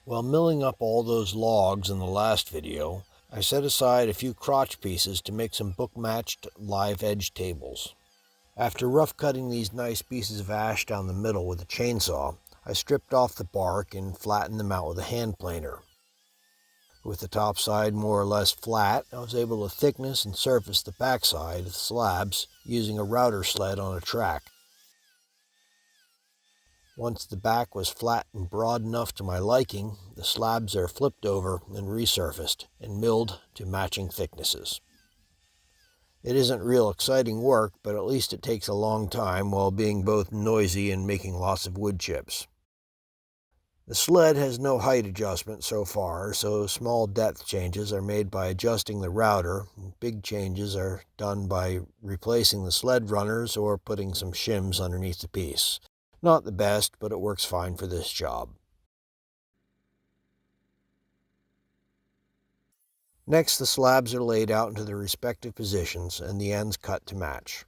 While milling up all those logs in the last video, I set aside a few crotch pieces to make some book-matched live edge tables. After rough cutting these nice pieces of ash down the middle with a chainsaw, I stripped off the bark and flattened them out with a hand planer. With the top side more or less flat, I was able to thickness and surface the backside of the slabs using a router sled on a track. Once the back was flat and broad enough to my liking, the slabs are flipped over and resurfaced and milled to matching thicknesses. It isn't real exciting work, but at least it takes a long time while being both noisy and making lots of wood chips. The sled has no height adjustment so far, so small depth changes are made by adjusting the router. Big changes are done by replacing the sled runners or putting some shims underneath the piece. Not the best, but it works fine for this job. Next, the slabs are laid out into their respective positions and the ends cut to match.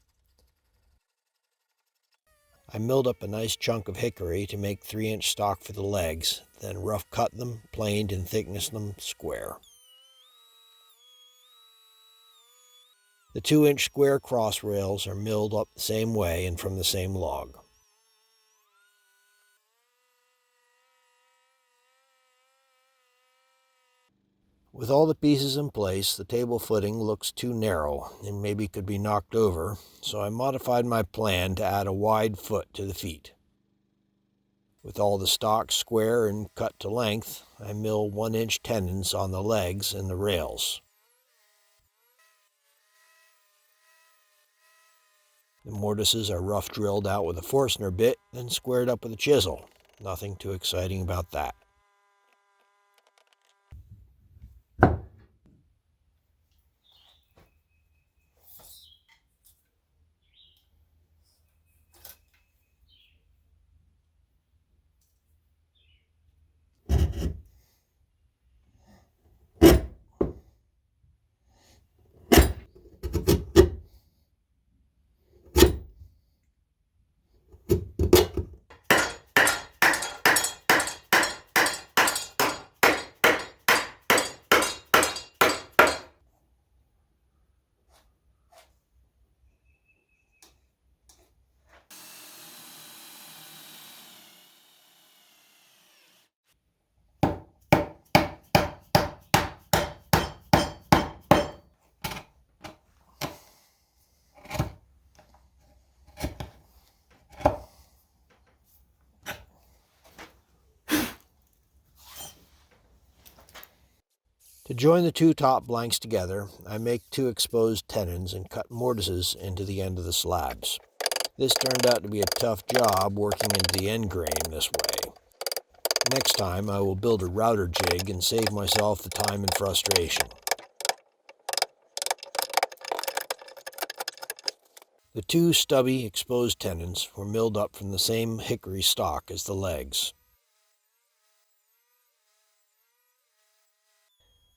I milled up a nice chunk of hickory to make 3-inch stock for the legs, then rough cut them, planed and thicknessed them square. The 2-inch square cross rails are milled up the same way and from the same log. With all the pieces in place, the table footing looks too narrow and maybe could be knocked over, so I modified my plan to add a wide foot to the feet. With all the stock square and cut to length, I mill 1-inch tenons on the legs and the rails. The mortises are rough drilled out with a Forstner bit, then squared up with a chisel. Nothing too exciting about that. To join the two top blanks together, I make 2 exposed tenons and cut mortises into the end of the slabs. This turned out to be a tough job working into the end grain this way. Next time I will build a router jig and save myself the time and frustration. The 2 stubby exposed tenons were milled up from the same hickory stock as the legs.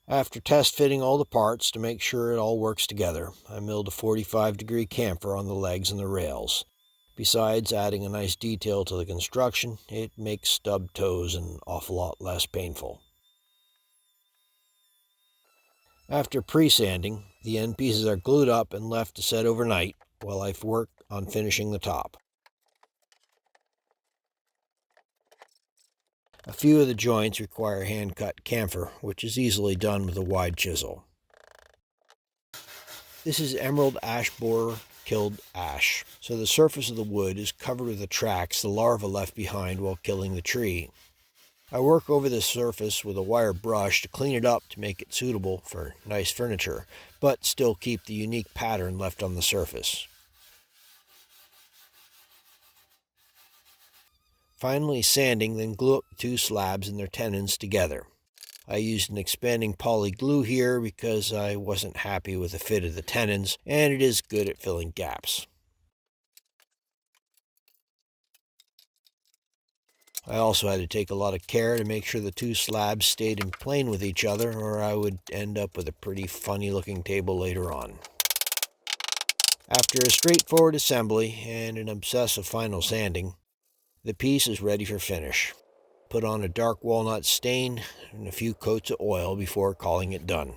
After test fitting all the parts to make sure it all works together, I milled a 45-degree chamfer on the legs and the rails. Besides adding a nice detail to the construction, it makes stub toes an awful lot less painful. After pre-sanding, the end pieces are glued up and left to set overnight while I work on finishing the top. A few of the joints require hand-cut camphor, which is easily done with a wide chisel. This is emerald ash borer killed ash, so the surface of the wood is covered with the tracks the larva left behind while killing the tree. I work over the surface with a wire brush to clean it up to make it suitable for nice furniture, but still keep the unique pattern left on the surface. Finally sanding, then glue up the 2 slabs and their tenons together. I used an expanding poly glue here because I wasn't happy with the fit of the tenons, and it is good at filling gaps. I also had to take a lot of care to make sure the 2 slabs stayed in plane with each other, or I would end up with a pretty funny looking table later on. After a straightforward assembly and an obsessive final sanding, the piece is ready for finish. put on a dark walnut stain and a few coats of oil before calling it done.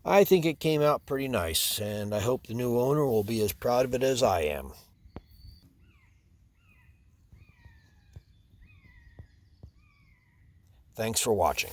I think it came out pretty nice, and I hope the new owner will be as proud of it as I am. Thanks for watching.